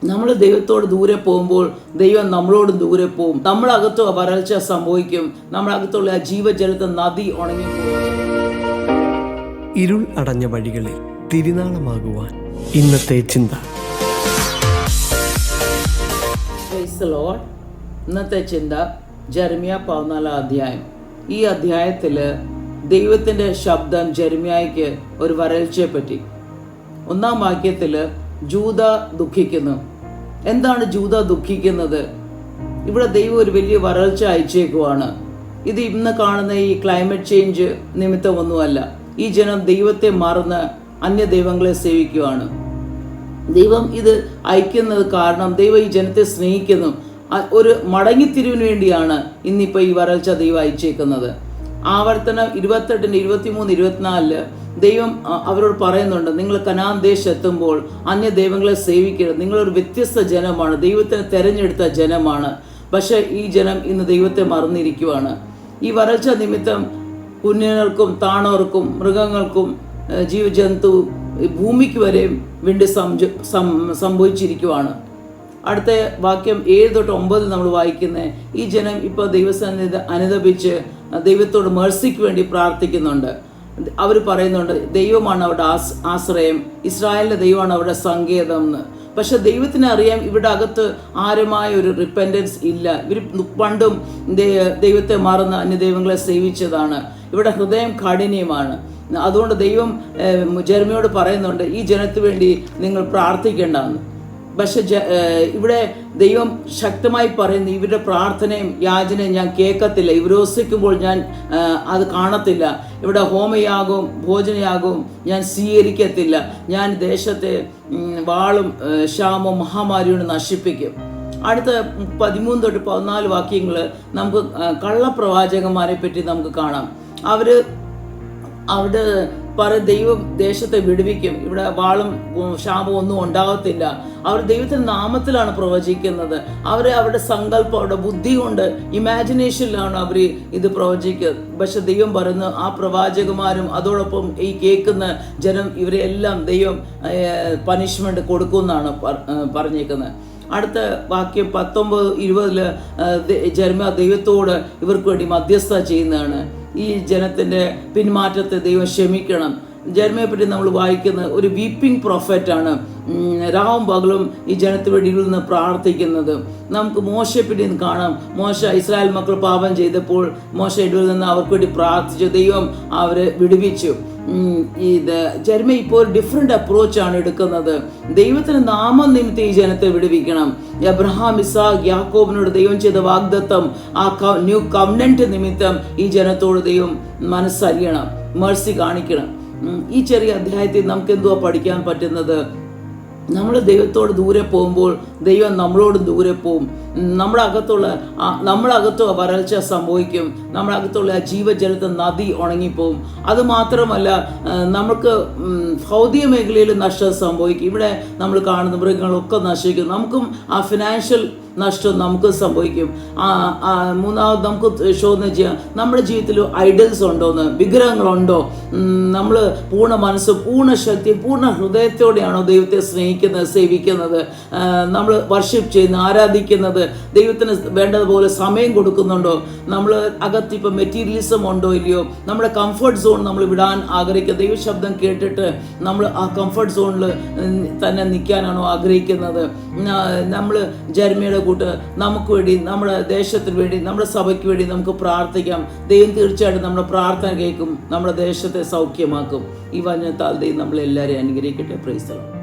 നമ്മൾ ദൈവത്തോട് ദൂരെ പോകുമ്പോൾ ദൈവം നമ്മളോട് ദൂരെ പോകും. നമ്മളകത്ത് വരൾച്ച സംഭവിക്കും. നമ്മളകത്തുള്ള ആ ജീവജലത്തെ നദി ഉണങ്ങിപ്പോകും. ഇരുൾ അടഞ്ഞ വഴികളിൽ തിരുനാളമാകുവാൻ ഇന്നത്തെ ചിന്ത. ഇന്നത്തെ ചിന്ത ജെറമ്യാ 14 അധ്യായം. ഈ അധ്യായത്തിൽ ദൈവത്തിൻ്റെ ശബ്ദം ജെറമ്യായ്ക്ക് ഒരു വരൾച്ചയെ പറ്റി. 1-ാം വാക്യത്തിൽ ജൂദ ദുഃഖിക്കുന്നു. എന്താണ് ജൂദ ദുഃഖിക്കുന്നത്? ഇവിടെ ദൈവം ഒരു വലിയ വരൾച്ച അയച്ചേക്കുവാണ്. ഇത് ഇന്ന് കാണുന്ന ഈ ക്ലൈമറ്റ് ചേഞ്ച് നിമിത്തമൊന്നുമല്ല. ഈ ജനം ദൈവത്തെ മറന്ന് അന്യ ദൈവങ്ങളെ സേവിക്കുവാണ്. ദൈവം ഇത് അയക്കുന്നത് കാരണം ദൈവം ഈ ജനത്തെ സ്നേഹിക്കുന്നു. ഒരു മടങ്ങിത്തിരിവിന് വേണ്ടിയാണ് ഇന്നിപ്പോൾ ഈ വരൾച്ച ദൈവം അയച്ചേക്കുന്നത്. ആവർത്തനം 28, 23, 24 ദൈവം അവരോട് പറയുന്നുണ്ട്, നിങ്ങൾ കനാൻ ദേശം എത്തുമ്പോൾ അന്യ ദൈവങ്ങളെ സേവിക്കരുത്. നിങ്ങളൊരു വ്യത്യസ്ത ജനമാണ്, ദൈവത്തിന് തെരഞ്ഞെടുത്ത ജനമാണ്. പക്ഷേ ഈ ജനം ഇന്ന് ദൈവത്തെ മറന്നിരിക്കുവാണ്. ഈ വരൾച്ച നിമിത്തം കുഞ്ഞുങ്ങൾക്കും താണവർക്കും മൃഗങ്ങൾക്കും ജീവജന്തു ഭൂമിക്ക് വരെയും വേണ്ടി സംഭവിച്ചിരിക്കുവാണ്. അടുത്ത വാക്യം 7-9 നമ്മൾ വായിക്കുന്നത്, ഈ ജനം ഇപ്പോൾ ദൈവസന്നിധി അനുദപിച്ച് ദൈവത്തോട് മേഴ്സിക്ക് വേണ്ടി പ്രാർത്ഥിക്കുന്നുണ്ട്. അവർ പറയുന്നുണ്ട്, ദൈവമാണ് അവരുടെ ആശ്രയം, ഇസ്രായേലിൻ്റെ ദൈവമാണ് അവരുടെ സങ്കേതം എന്ന്. പക്ഷെ ദൈവത്തിന് അറിയാം ഇവിടെ അകത്ത് ആരുമായ ഒരു റിപ്പൻറ്റൻസ് ഇല്ല. ഇവർ പണ്ടും ദൈവത്തെ മറന്ന് അന്യ ദൈവങ്ങളെ സേവിച്ചതാണ്. ഇവിടെ ഹൃദയം കാഠിന്യമാണ്. അതുകൊണ്ട് ദൈവം ജെറമ്യയോട് പറയുന്നുണ്ട്, ഈ ജനത്തിന് വേണ്ടി നിങ്ങൾ പ്രാർത്ഥിക്കേണ്ടെന്ന്. പക്ഷെ ഇവിടെ ദൈവം ശക്തമായി പറയുന്നു, ഇവരുടെ പ്രാർത്ഥനയും യാചനയും ഞാൻ കേൾക്കത്തില്ല, ഇവരോസിക്കുമ്പോൾ ഞാൻ അത് കാണത്തില്ല. ഇവിടെ ഹോമയാഗവും ഭോജനയാഗവും ഞാൻ സ്വീകരിക്കത്തില്ല. ഞാൻ ദേശത്തെ വാളും ക്ഷാമവും മഹാമാരിയോട് നശിപ്പിക്കും. അടുത്ത 13-14 വാക്യങ്ങൾ നമുക്ക് കള്ളപ്രവാചകന്മാരെ പറ്റി നമുക്ക് കാണാം. അവിടെ ദൈവം ദേശത്തെ വിടുവിക്കും, ഇവിടെ വാളും ക്ഷാമവും ഒന്നും ഉണ്ടാകത്തില്ല. അവർ ദൈവത്തിൻ്റെ നാമത്തിലാണ് പ്രവചിക്കുന്നത്. അവരുടെ സങ്കല്പം, അവരുടെ ബുദ്ധി കൊണ്ട്, ഇമാജിനേഷനിലാണ് അവർ ഇത് പ്രവചിക്കുന്നത്. പക്ഷെ ദൈവം പറയുന്നു, ആ പ്രവാചകന്മാരും അതോടൊപ്പം ഈ കേൾക്കുന്ന ജനം ഇവരെല്ലാം ദൈവം പനിഷ്മെന്റ് കൊടുക്കുമെന്നാണ് പറഞ്ഞേക്കുന്നത്. അടുത്ത വാക്യം 19-20 ജെറമ്യാ ദൈവത്തോട് ഇവർക്ക് വേണ്ടി മധ്യസ്ഥ ചെയ്യുന്നതാണ്. ഈ ജനത്തിൻ്റെ പിന്മാറ്റത്തെ ദൈവം ക്ഷമിക്കണം. ജെറമ്യയെ പറ്റി നമ്മൾ വായിക്കുന്ന ഒരു വീപ്പിംഗ് പ്രൊഫറ്റാണ്. രാവും പകലും ഈ ജനത്തിന് വേണ്ടി ഇരുന്ന് പ്രാർത്ഥിക്കുന്നത്. നമുക്ക് മോശയെ പറ്റി കാണാം. മോശ ഇസ്രായേൽ മക്കൾ പാപം ചെയ്തപ്പോൾ മോശ ഇടയിൽ നിന്ന് അവർക്ക് വേണ്ടി പ്രാർത്ഥിച്ചു, ദൈവം അവരെ വിടുവിച്ചു. ജെറമ്യ ഇപ്പോൾ ഒരു ഡിഫറെൻ്റ് അപ്രോച്ചാണ് എടുക്കുന്നത്. ദൈവത്തിന് നാമം നിമിത്തം ഈ ജനത്തെ വിടുവിക്കണം. അബ്രഹാം, ഇസാഖ്, യാക്കോബിനോട് ദൈവം ചെയ്ത വാഗ്ദത്തം, ആ ന്യൂ കവനന്റ് നിമിത്തം ഈ ജനത്തോട് ദൈവം മനസ്സറിയണം, മേഴ്സി കാണിക്കണം. ഈ ചെറിയ അധ്യായത്തിൽ നമുക്ക് എന്തുവാ പഠിക്കാൻ പറ്റുന്നത്? നമ്മൾ ദൈവത്തോട് ദൂരെ പോകുമ്പോൾ ദൈവം നമ്മളോട് ദൂരെ പോകും. നമ്മളകത്ത് വരൾച്ച സംഭവിക്കും. നമ്മളകത്തുള്ള ആ ജീവജലത്തെ നദി ഉണങ്ങിപ്പോവും. അതുമാത്രമല്ല, നമുക്ക് ഭൗതിക മേഖലയിൽ നഷ്ടം സംഭവിക്കും. ഇവിടെ നമ്മൾ കാണുന്ന മൃഗങ്ങളൊക്കെ നശിക്കും. നമുക്കും ആ ഫിനാൻഷ്യൽ നഷ്ടം നമുക്ക് സംഭവിക്കും. മൂന്നാമത് നമുക്ക് ചോദ്യം ചെയ്യാം, നമ്മുടെ ജീവിതത്തിൽ ഐഡൽസ് ഉണ്ടോയെന്ന്, വിഗ്രഹങ്ങളുണ്ടോ? നമ്മൾ പൂർണ്ണ മനസ്സ്, പൂർണ്ണ ശക്തി, പൂർണ്ണ ഹൃദയത്തോടെയാണോ ദൈവത്തെ സ്നേഹിക്കുന്നത്, സേവിക്കുന്നത്? നമ്മൾ വർഷിപ്പ് ചെയ്യുന്നത്, ആരാധിക്കുന്നത്, ദൈവത്തിന് വേണ്ടതുപോലെ സമയം കൊടുക്കുന്നുണ്ടോ? നമ്മൾ അകത്തിപ്പോൾ മെറ്റീരിയലിസം ഉണ്ടോ ഇല്ലയോ? നമ്മുടെ കംഫർട്ട് സോൺ നമ്മൾ വിടാൻ ആഗ്രഹിക്കുക. ദൈവശബ്ദം കേട്ടിട്ട് നമ്മൾ ആ കംഫർട്ട് സോണിൽ തന്നെ നിൽക്കാനാണോ ആഗ്രഹിക്കുന്നത്? നമ്മൾ ജെറമ്യയുടെ കൂട്ട് നമുക്ക് വേണ്ടി, നമ്മുടെ ദേശത്തിന് വേണ്ടി, നമ്മുടെ സഭയ്ക്ക് വേണ്ടി നമുക്ക് പ്രാർത്ഥിക്കാം. ദൈവം തീർച്ചയായിട്ടും നമ്മുടെ പ്രാർത്ഥന കേൾക്കും, നമ്മുടെ ദേശത്തെ സൗഖ്യമാക്കും. ഈ വചനത്താൽ ദൈവം നമ്മളെല്ലാവരെയും അനുഗ്രഹിക്കട്ടെ. Praise the Lord.